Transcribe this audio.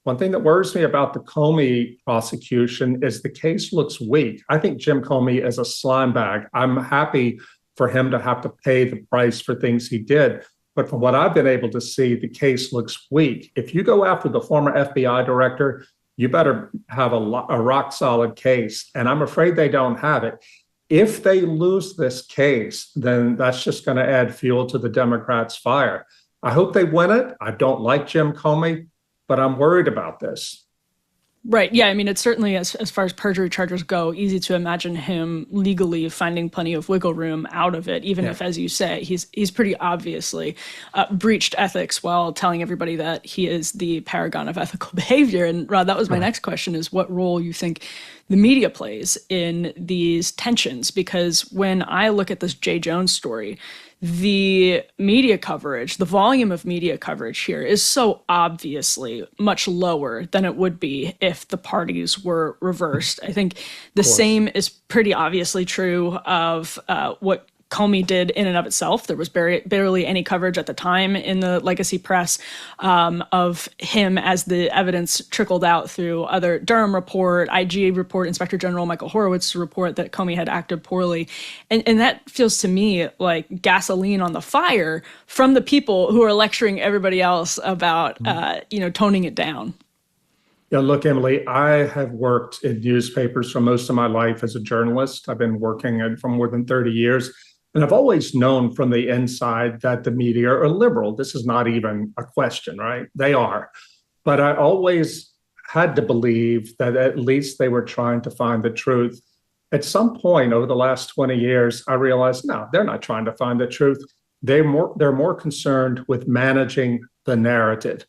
One thing that worries me about the Comey prosecution is the case looks weak. I think Jim Comey is a slime bag. I'm happy for him to have to pay the price for things he did. But from what I've been able to see, the case looks weak. If you go after the former FBI director, you better have a rock solid case. And I'm afraid they don't have it. If they lose this case, then that's just going to add fuel to the Democrats' fire. I hope they win it. I don't like Jim Comey, but I'm worried about this. Right. Yeah. I mean, it's certainly, as far as perjury charges go, easy to imagine him legally finding plenty of wiggle room out of it, even if, as you say, he's pretty obviously breached ethics while telling everybody that he is the paragon of ethical behavior. And Rod, that was my next question, is what role you think the media plays in these tensions? Because when I look at this Jay Jones story, the media coverage, the volume of media coverage here is so obviously much lower than it would be if the parties were reversed. I think the same is pretty obviously true of what Comey did in and of itself. There was barely any coverage at the time in the legacy press of him as the evidence trickled out through other Durham report, IG report, Inspector General Michael Horowitz's report that Comey had acted poorly. And that feels to me like gasoline on the fire from the people who are lecturing everybody else about, toning it down. Yeah, look, Emily, I have worked in newspapers for most of my life as a journalist. I've been working for more than 30 years. And I've always known from the inside that the media are liberal. This is not even a question, right? They are. But I always had to believe that at least they were trying to find the truth. At some point over the last 20 years, I realized, no, they're not trying to find the truth. They're more concerned with managing the narrative.